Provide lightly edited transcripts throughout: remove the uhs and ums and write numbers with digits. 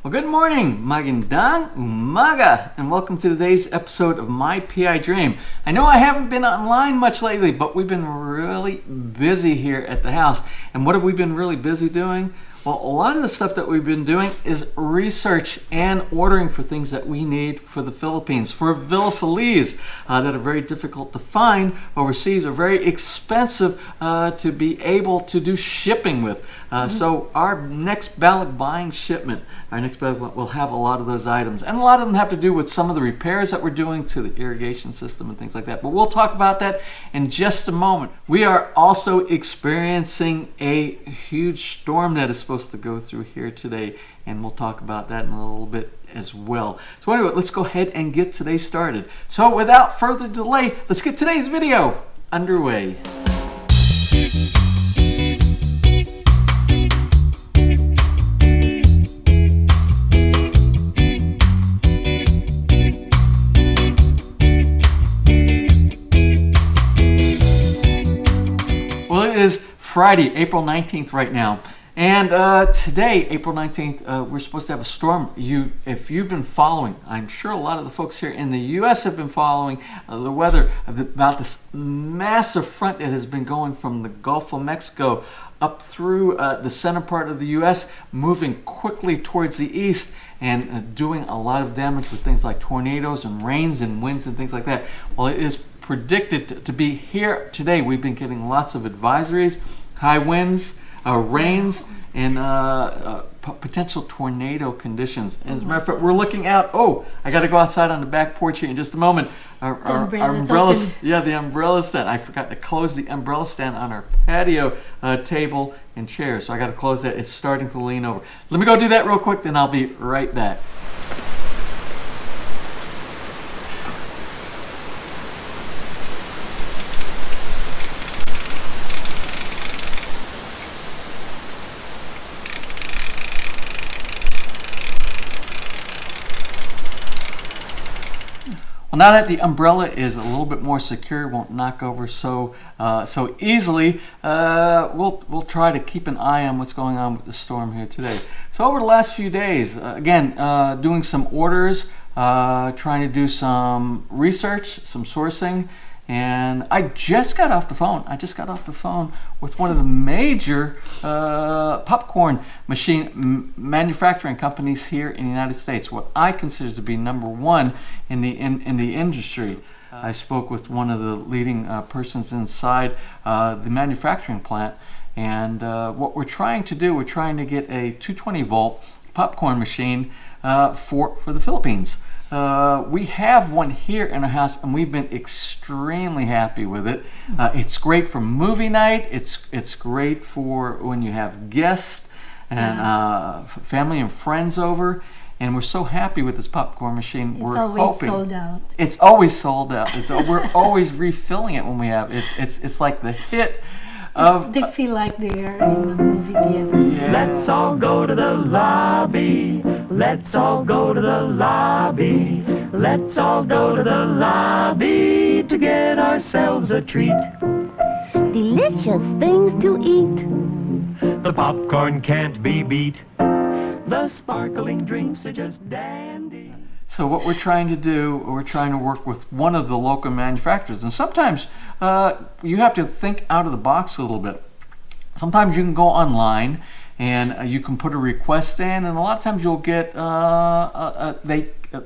Well, good morning, magandang umaga, and welcome to today's episode of My PI Dream. I know I haven't been online much lately, but we've been really busy here at the house. And what have we been really busy doing? Well, a lot of the stuff that we've been doing is research and ordering for things that we need for the Philippines, for Villa Feliz, that are very difficult to find overseas, or very expensive to be able to do shipping with. So our next ballot buying shipment, will have a lot of those items. And a lot of them have to do with some of the repairs that we're doing to the irrigation system and things like that. But we'll talk about that in just a moment. We are also experiencing a huge storm that is supposed to go through here today, and we'll talk about that in a little bit as well. So anyway, let's go ahead and get today started. So without further delay, let's get today's video underway. Well, it is Friday, April 19th right now. And today, April 19th, we're supposed to have a storm. If you've been following, I'm sure a lot of the folks here in the U.S. have been following the weather about this massive front that has been going from the Gulf of Mexico up through the center part of the U.S., moving quickly towards the east and doing a lot of damage with things like tornadoes and rains and winds and things like that. Well, it is predicted to be here today. We've been getting lots of advisories, high winds, rains, and potential tornado conditions. And as a matter of fact, we're looking out. Oh, I got to go outside on the back porch here in just a moment. Our umbrellas, the umbrella stand. I forgot to close the umbrella stand on our patio table and chairs, so I got to close that. It's starting to lean over. Let me go do that real quick, then I'll be right back. Well, now that the umbrella is a little bit more secure, won't knock over so easily, we'll try to keep an eye on what's going on with the storm here today. So over the last few days, again, doing some orders, trying to do some research, some sourcing, and I just got off the phone with one of the major popcorn machine manufacturing companies here in the United States, what I consider to be number one in the industry. I spoke with one of the leading persons inside the manufacturing plant, and what we're trying to do, we're trying to get a 220 volt popcorn machine for the Philippines. We have one here in our house, and we've been extremely happy with it. It's great for movie night. It's great for when you have guests and family and friends over. And we're so happy with this popcorn machine. It's always sold out. It's always sold out. We're always refilling it when we have it. It's like the hit. They feel like they are in a movie theater. Yeah. Let's all go to the lobby. Let's all go to the lobby. Let's all go to the lobby to get ourselves a treat. Delicious things to eat. The popcorn can't be beat. The sparkling drinks are just dandy. So what we're trying to do, we're trying to work with one of the local manufacturers. And sometimes you have to think out of the box a little bit. Sometimes you can go online and you can put a request in, and a lot of times you'll get,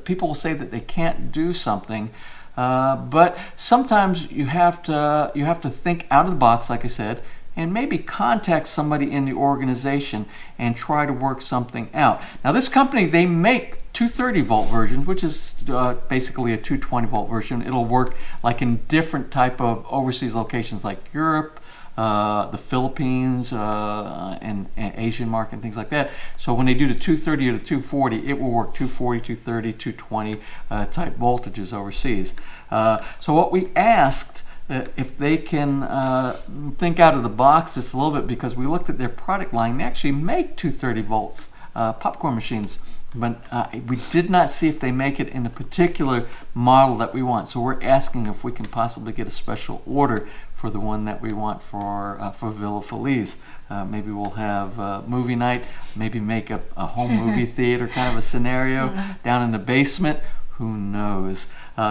people will say that they can't do something. But sometimes you have to think out of the box, like I said, and maybe contact somebody in the organization and try to work something out. Now this company, they make 230 volt versions, which is basically a 220 volt version. It'll work like in different type of overseas locations like Europe, the Philippines, and Asian market and things like that. So when they do the 230 or the 240, it will work 240, 230, 220 type voltages overseas. So what we asked, if they can think out of the box just a little bit, because we looked at their product line. They actually make 230 volts popcorn machines, but we did not see if they make it in the particular model that we want. So we're asking if we can possibly get a special order for the one that we want for Villa Feliz. Maybe we'll have movie night, maybe make a home movie theater kind of a scenario down in the basement. Who knows?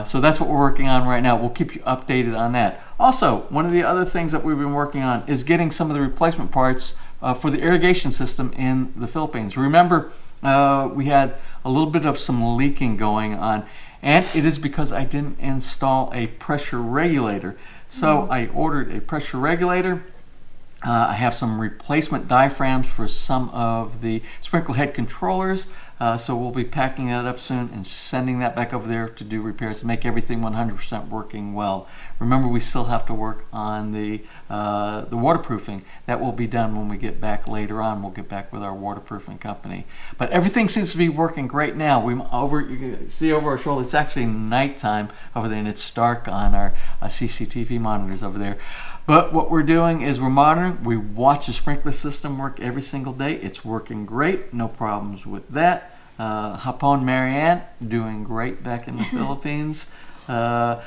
So that's what we're working on right now. We'll keep you updated on that. Also, one of the other things that we've been working on is getting some of the replacement parts for the irrigation system in the Philippines. Remember, we had a little bit of some leaking going on, and it is because I didn't install a pressure regulator. So I ordered a pressure regulator. I have some replacement diaphragms for some of the sprinkler head controllers. So we'll be packing that up soon and sending that back over there to do repairs to make everything 100% working well. Remember, we still have to work on the waterproofing. That will be done when we get back later on. We'll get back with our waterproofing company. But everything seems to be working great now. You can see over our shoulder, it's actually nighttime over there, and it's dark on our CCTV monitors over there. But what we're doing is we're monitoring. We watch the sprinkler system work every single day. It's working great. No problems with that. Hapon Marianne doing great back in the Philippines. Are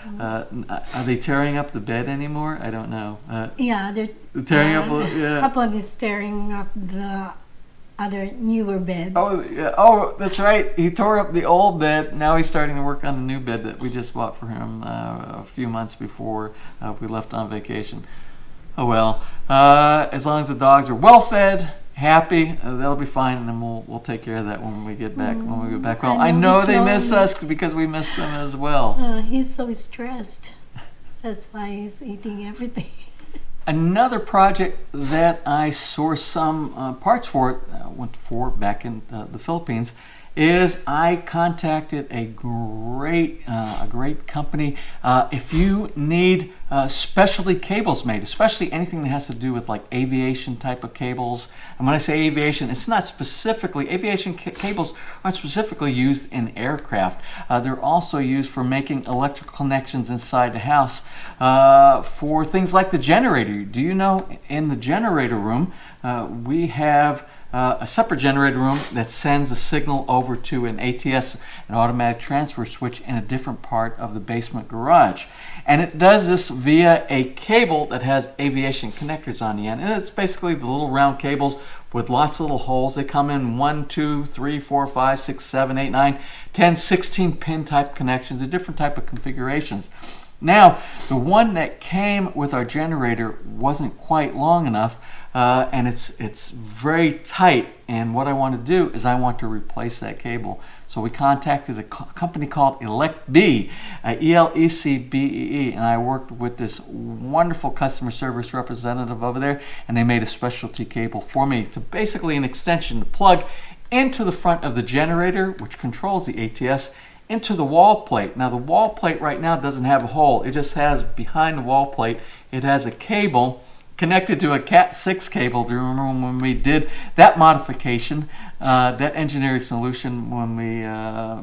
they tearing up the bed anymore? I don't know. Yeah, they're tearing up. Yeah. Hapon is tearing up the other newer bed. Oh, yeah. Oh, that's right. He tore up the old bed. Now he's starting to work on the new bed that we just bought for him a few months before we left on vacation. Oh well. As long as the dogs are well fed, happy, they'll be fine, and then we'll take care of that when we get back. When we get back home, I know they miss us because we miss them as well. He's so stressed. That's why he's eating everything. Another project that I sourced some parts for, went for back in the Philippines, is I contacted a great company. If you need specialty cables made, especially anything that has to do with like aviation type of cables, and when I say aviation, it's not specifically, aviation cables aren't specifically used in aircraft. They're also used for making electrical connections inside the house for things like the generator. Do you know in the generator room we have a separate generator room that sends a signal over to an ATS, an automatic transfer switch, in a different part of the basement garage. And it does this via a cable that has aviation connectors on the end. And it's basically the little round cables with lots of little holes. They come in 1, 2, 3, 4, 5, 6, 7, 8, 9, 10, 16 pin type connections, a different type of configurations. Now, the one that came with our generator wasn't quite long enough, and it's very tight, and what I want to do is I want to replace that cable. So we contacted a company called ElecBee, ElecBee, and I worked with this wonderful customer service representative over there, and they made a specialty cable for me to basically an extension to plug into the front of the generator, which controls the ATS, into the wall plate. Now the wall plate right now doesn't have a hole. It just has, behind the wall plate, it has a cable connected to a Cat 6 cable. Do you remember when we did that modification, that engineering solution, when we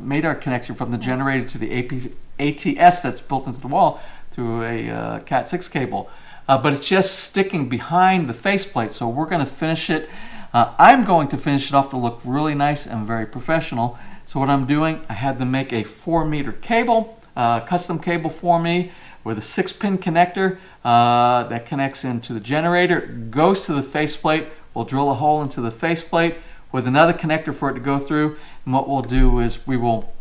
made our connection from the generator to the ATS that's built into the wall through a Cat 6 cable? But it's just sticking behind the faceplate, so we're going to finish it. I'm going to finish it off to look really nice and very professional. So what I'm doing, I had them make a 4-meter cable, custom cable for me, with a 6-pin connector that connects into the generator, goes to the faceplate. We'll drill a hole into the faceplate with another connector for it to go through. And what we'll do is we will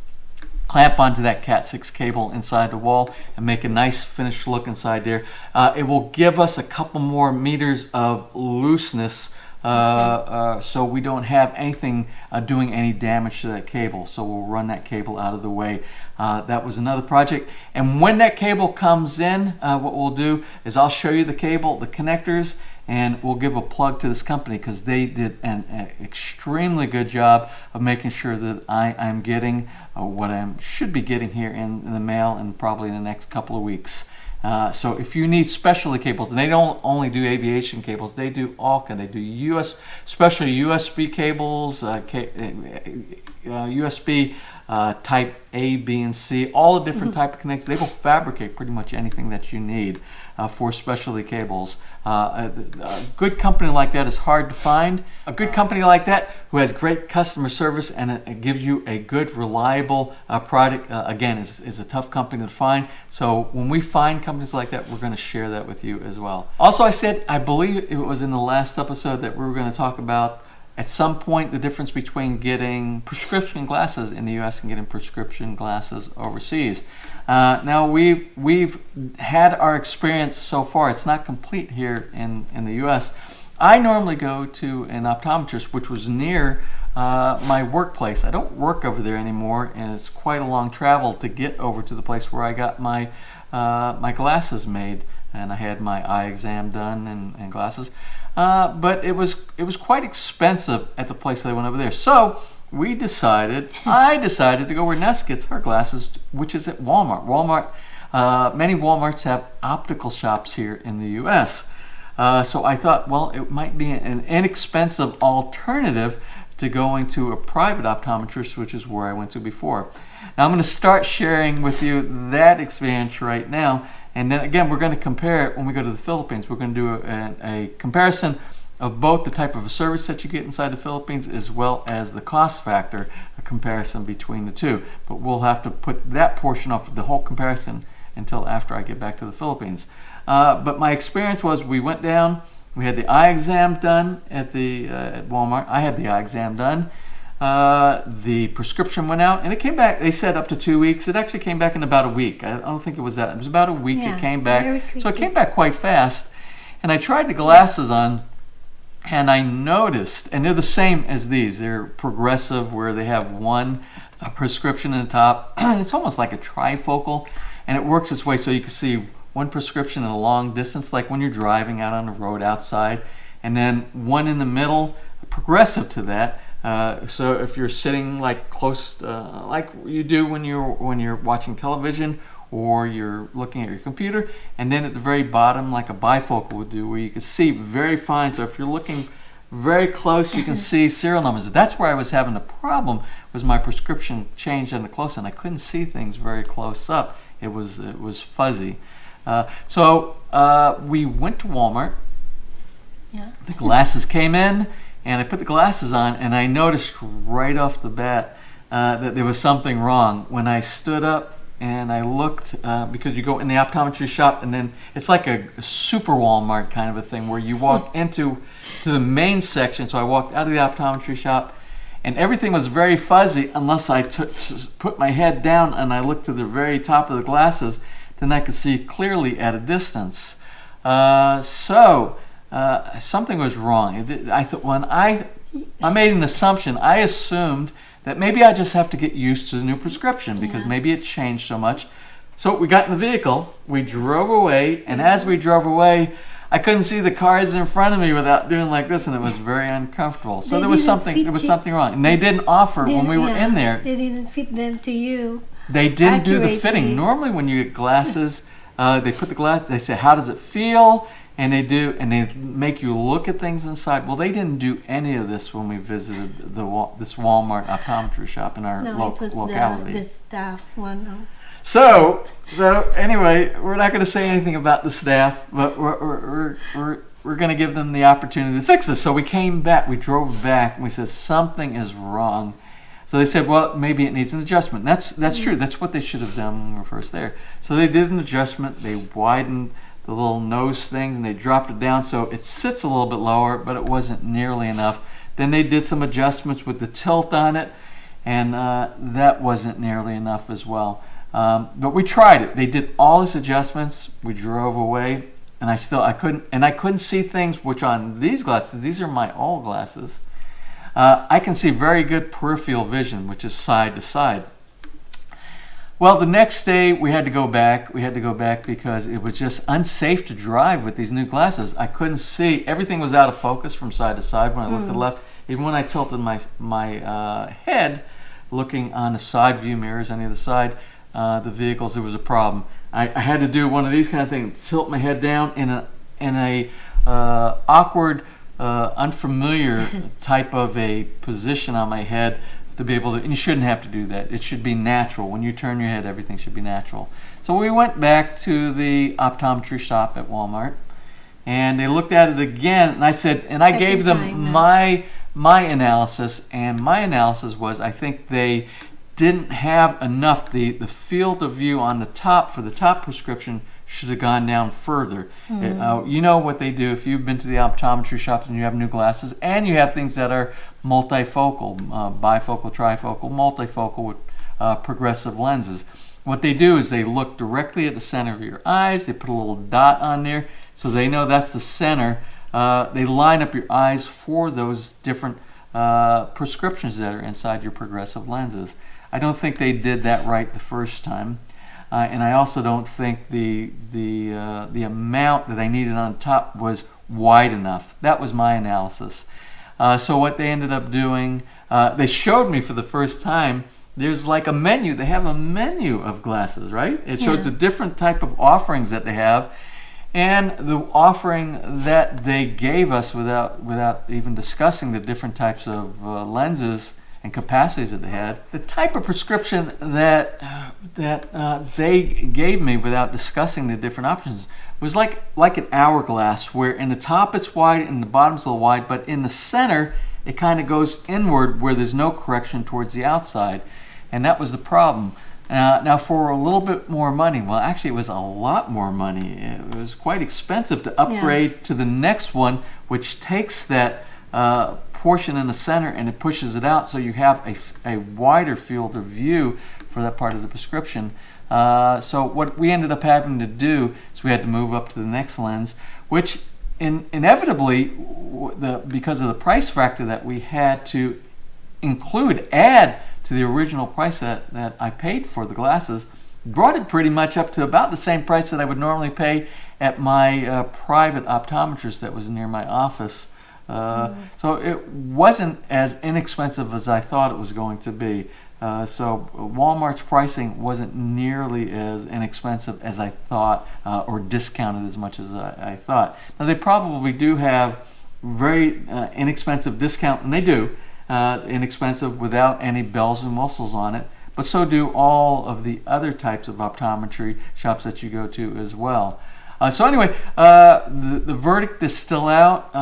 clamp onto that Cat 6 cable inside the wall and make a nice finished look inside there. It will give us a couple more meters of looseness, so we don't have anything doing any damage to that cable. So we'll run that cable out of the way. That was another project. And when that cable comes in, what we'll do is I'll show you the cable, the connectors, and we'll give a plug to this company because they did an extremely good job of making sure that I'm getting what I should be getting here in the mail, and probably in the next couple of weeks. So if you need specialty cables, and they don't only do aviation cables, they do all kinds. They do special USB cables, USB type A, B, and C, all the different type of connectors. They will fabricate pretty much anything that you need for specialty cables. A good company like that is hard to find. A good company like that who who has great customer service, and it gives you a good, reliable product. Again, is a tough company to find. So when we find companies like that, we're going to share that with you as well. Also, I believe it was in the last episode that we were going to talk about at some point the difference between getting prescription glasses in the U.S. and getting prescription glasses overseas. Now we've had our experience so far. It's not complete here in the U.S. I normally go to an optometrist, which was near my workplace. I don't work over there anymore, and it's quite a long travel to get over to the place where I got my my glasses made, and I had my eye exam done and glasses. But it was quite expensive at the place that I went over there. So I decided to go where Ness gets her glasses, which is at Walmart. Many Walmarts have optical shops here in the U.S. So I thought, well, it might be an inexpensive alternative to going to a private optometrist, which is where I went to before. Now I'm going to start sharing with you that experience right now. And then again, we're going to compare it when we go to the Philippines. We're going to do a comparison of both the type of a service that you get inside the Philippines as well as the cost factor, a comparison between the two. But we'll have to put that portion off, the whole comparison, until after I get back to the Philippines. But my experience was, we went down, we had the eye exam done at Walmart. I had the eye exam done. The prescription went out, and it came back. They said up to 2 weeks. It actually came back in about a week. I don't think it was that. It was about a week. Yeah, it came back. So it came back quite fast. And I tried the glasses on, and I noticed, and they're the same as these. They're progressive, where they have one prescription in the top. It's almost like a trifocal, and it works its way so you can see one prescription in a long distance, like when you're driving out on the road outside, and then one in the middle, progressive to that. So if you're sitting like close, like you do when you're watching television or you're looking at your computer, and then at the very bottom, like a bifocal would do, where you can see very fine. So if you're looking very close, you can see serial numbers. That's where I was having a problem, was my prescription changed on the close, and I couldn't see things very close up. It was fuzzy. So we went to Walmart. Yeah. The glasses came in, and I put the glasses on, and I noticed right off the bat that there was something wrong. When I stood up and I looked, because you go in the optometry shop, and then it's like a super Walmart kind of a thing, where you walk into the main section. So I walked out of the optometry shop, and everything was very fuzzy unless I put my head down and I looked to the very top of the glasses. Then I could see clearly at a distance. Something was wrong. I thought, when I made an assumption. I assumed that maybe I just have to get used to the new prescription, because maybe it changed so much. So we got in the vehicle, we drove away, and as we drove away, I couldn't see the cars in front of me without doing like this, and it was very uncomfortable. So there was something wrong, and they didn't offer when we were in there. They didn't fit them to you. They didn't do the fitting. Normally, when you get glasses, they put the glass. They say, "How does it feel?" And they do, and they make you look at things inside. Well, they didn't do any of this when we visited this Walmart optometry shop in our locality. The staff one. So anyway, we're not going to say anything about the staff, but we're going to give them the opportunity to fix this. So we came back, we drove back, and we said something is wrong. So they said, well, maybe it needs an adjustment. That's true. That's what they should have done when we were first there. So they did an adjustment. They widened the little nose things, and they dropped it down so it sits a little bit lower, but it wasn't nearly enough. Then they did some adjustments with the tilt on it, and that wasn't nearly enough as well. But we tried it. They did all these adjustments. We drove away, and I couldn't see things, which on these glasses, these are my old glasses, I can see very good peripheral vision, which is side to side. Well, the next day we had to go back. We had to go back because it was just unsafe to drive with these new glasses. I couldn't see. Everything was out of focus from side to side when I looked to the left. Even when I tilted my head, looking on the side view mirrors on the other side, the vehicles, there was a problem. I had to do one of these kind of things, tilt my head down in a awkward, unfamiliar type of a position on my head to be able to, and you shouldn't have to do that. It should be natural. When you turn your head, everything should be natural. So we went back to the optometry shop at Walmart, and they looked at it again, and I said, and I gave them my my analysis, and my analysis was I think they didn't have enough. The field of view on the top for the top prescription should have gone down further. You know what they do if you've been to the optometry shops and you have new glasses, and you have things that are multifocal, bifocal, trifocal, multifocal with progressive lenses. What they do is they look directly at the center of your eyes. They put a little dot on there so they know that's the center. They line up your eyes for those different prescriptions that are inside your progressive lenses. I don't think they did that right the first time. And I also don't think the amount that I needed on top was wide enough. That was my analysis. So what they ended up doing, they showed me for the first time, there's like a menu. They have a menu of glasses, right? It shows the different type of offerings that they have. And the offering that they gave us without even discussing the different types of lenses and capacities that they had, the type of prescription that they gave me without discussing the different options was like an hourglass, where in the top it's wide and the bottom's a little wide, but in the center it kind of goes inward where there's no correction towards the outside. And that was the problem. Now for a little bit more money, well actually it was a lot more money. It was quite expensive to upgrade to the next one, which takes that portion in the center and it pushes it out so you have a wider field of view for that part of the prescription. So what we ended up having to do is we had to move up to the next lens, which inevitably, because of the price factor that we had to add to the original price that I paid for the glasses, brought it pretty much up to about the same price that I would normally pay at my private optometrist that was near my office. So it wasn't as inexpensive as I thought it was going to be. So Walmart's pricing wasn't nearly as inexpensive as I thought, or discounted as much as I thought. Now they probably do have very inexpensive discount, and they do. Inexpensive without any bells and whistles on it, but so do all of the other types of optometry shops that you go to as well. So anyway, the verdict is still out.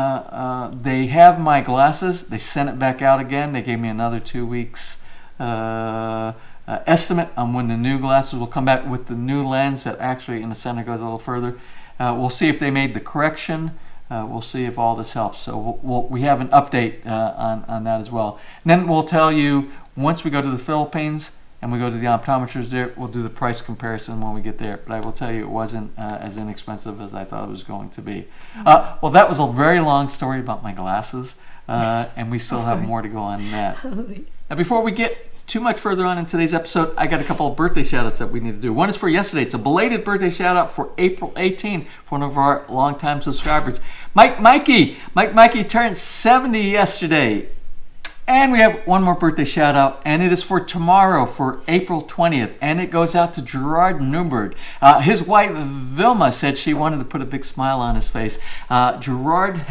They have my glasses. They sent it back out again. They gave me another 2 weeks estimate on when the new glasses will come back with the new lens that actually in the center goes a little further. We'll see if they made the correction. We'll see if all this helps. So we have an update on that as well. And then we'll tell you once we go to the Philippines and we go to the optometrist there, we'll do the price comparison when we get there. But I will tell you it wasn't as inexpensive as I thought it was going to be. Well, that was a very long story about my glasses, and we still have more to go on that. Now, before we get too much further on in today's episode, I got a couple of birthday shout-outs that we need to do. One is for yesterday. It's a belated birthday shout-out for April 18 for one of our longtime subscribers. Mikey turned 70 yesterday. And we have one more birthday shout-out, and it is for tomorrow, for April 20th, and it goes out to Gerard Newberg. His wife, Vilma, said she wanted to put a big smile on his face. Gerard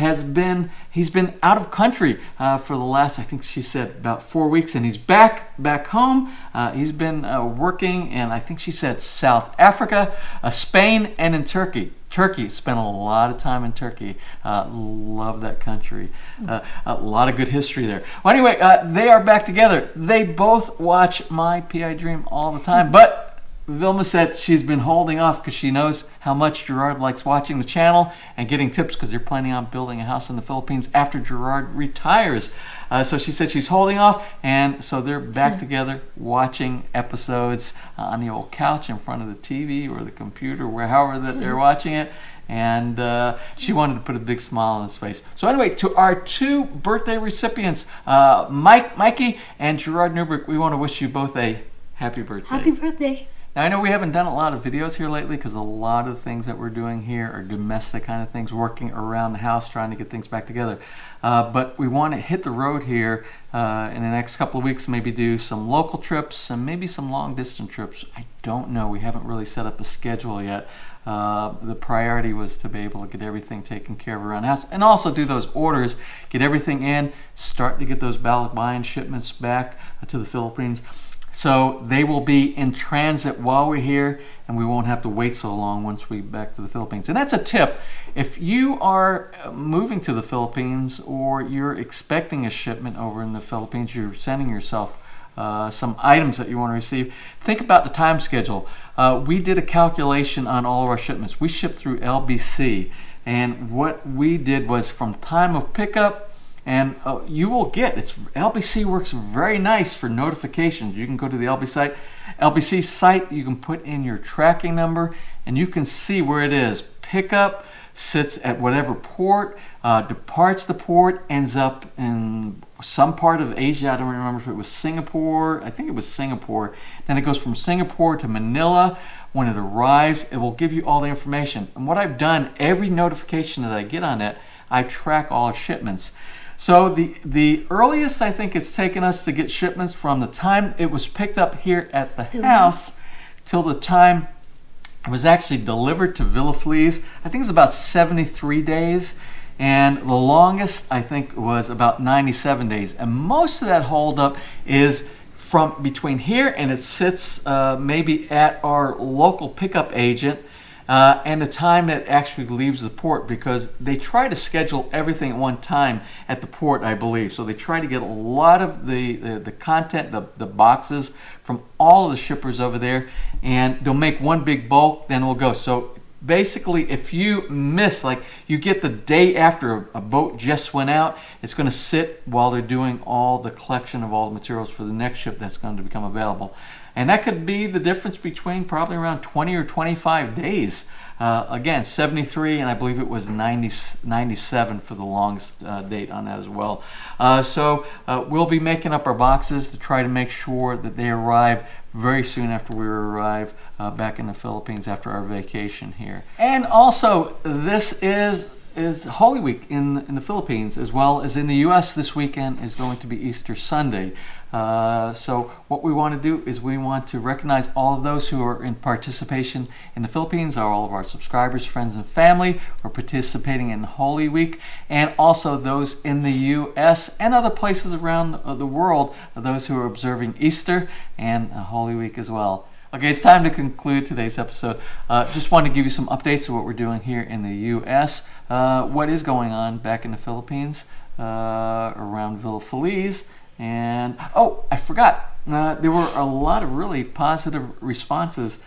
he's been out of country for the last, I think she said, about 4 weeks, and he's back home. He's been working in, I think she said, South Africa, Spain, and in Turkey. Spent a lot of time in Turkey. Love that country. A lot of good history there. Well, anyway, they are back together. They both watch my PI Dream all the time, but Vilma said she's been holding off because she knows how much Gerard likes watching the channel and getting tips because they're planning on building a house in the Philippines after Gerard retires. So she said she's holding off, and so they're back together watching episodes on the old couch in front of the TV or the computer, however that they're watching it. And she wanted to put a big smile on his face. So anyway, to our two birthday recipients, Mikey and Gerard Newberg, we want to wish you both a happy birthday. Happy birthday. Now, I know we haven't done a lot of videos here lately because a lot of the things that we're doing here are domestic kind of things, working around the house, trying to get things back together. But we want to hit the road here in the next couple of weeks, maybe do some local trips and maybe some long distance trips. I don't know. We haven't really set up a schedule yet. The priority was to be able to get everything taken care of around the house and also do those orders, get everything in, start to get those ballot buying shipments back to the Philippines. So they will be in transit while we're here, and we won't have to wait so long once we back to the Philippines. And that's a tip. If you are moving to the Philippines or you're expecting a shipment over in the Philippines, you're sending yourself some items that you want to receive, think about the time schedule. We did a calculation on all of our shipments. We shipped through LBC, and what we did was from time of pickup, and you will get, LBC works very nice for notifications. You can go to the LBC site, you can put in your tracking number, and you can see where it is. Pickup sits at whatever port, departs the port, ends up in some part of Asia. I don't remember if it was Singapore. I think it was Singapore. Then it goes from Singapore to Manila. When it arrives, it will give you all the information. And what I've done, every notification that I get on it, I track all our shipments. So the earliest I think it's taken us to get shipments from the time it was picked up here at the house till the time it was actually delivered to Villa Feliz, I think it's about 73 days. And the longest I think was about 97 days. And most of that holdup is from between here and it sits maybe at our local pickup agent and the time that actually leaves the port, because they try to schedule everything at one time at the port, I believe. So they try to get a lot of the content, the boxes from all of the shippers over there, and they'll make one big bulk, then we'll go. So basically, if you miss, like you get the day after a boat just went out, it's going to sit while they're doing all the collection of all the materials for the next ship that's going to become available. And that could be the difference between probably around 20 or 25 days. Again, 73, and I believe it was 97 for the longest date on that as well. So we'll be making up our boxes to try to make sure that they arrive very soon after we arrive back in the Philippines after our vacation here. And also, this is Holy Week in the Philippines, as well as in the U.S. This weekend is going to be Easter Sunday. So what we want to do is we want to recognize all of those who are in participation in the Philippines, all of our subscribers, friends, and family who are participating in Holy Week, and also those in the U.S. and other places around the world, those who are observing Easter and Holy Week as well. Okay, it's time to conclude today's episode. Just want to give you some updates of what we're doing here in the U.S., what is going on back in the Philippines, around Villa Feliz. And, oh, I forgot, there were a lot of really positive responses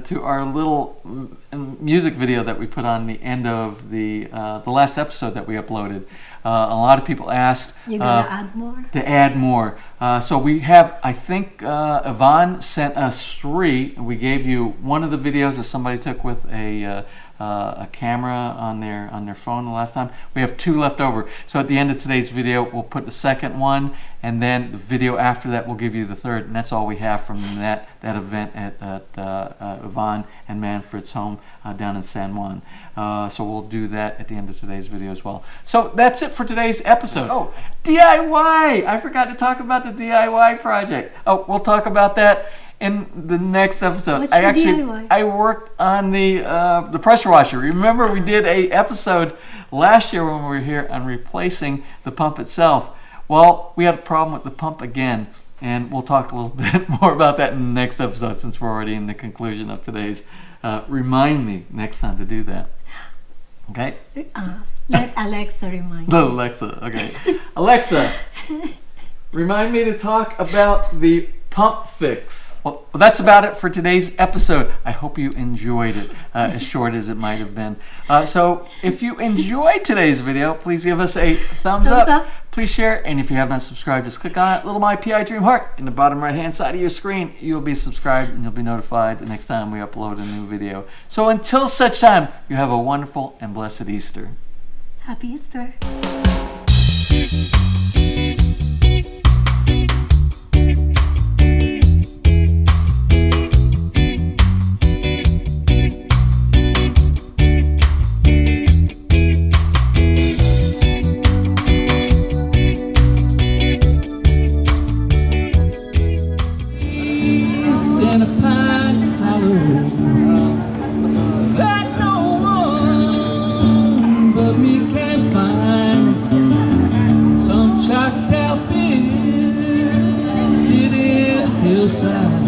to our little music video that we put on the end of the last episode that we uploaded. A lot of people asked You gotta add more? To add more. So we have, I think Yvonne sent us 3. We gave you one of the videos that somebody took with a camera on their phone the last time. We have 2 left over. So at the end of today's video, we'll put the second one, and then the video after that will give you the third, and that's all we have from that event at Yvonne and Manfred's home down in San Juan. So we'll do that at the end of today's video as well. So that's it for today's episode. Oh, DIY! I forgot to talk about the DIY project. Oh, we'll talk about that in the next episode. What's your DIY? I worked on the pressure washer. Remember, we did a episode last year when we were here on replacing the pump itself. Well, we had a problem with the pump again, and we'll talk a little bit more about that in the next episode, since we're already in the conclusion of today's. Remind me next time to do that. Okay? Let Alexa remind The you. Alexa, okay. Alexa, remind me to talk about the pump fix. Well, that's about it for today's episode. I hope you enjoyed it, as short as it might have been. So if you enjoyed today's video, please give us a thumbs up. Please share, and if you have not subscribed, just click on that little My PI Dream Heart in the bottom right-hand side of your screen. You'll be subscribed, and you'll be notified the next time we upload a new video. So until such time, you have a wonderful and blessed Easter. Happy Easter. But we can't find some hillside.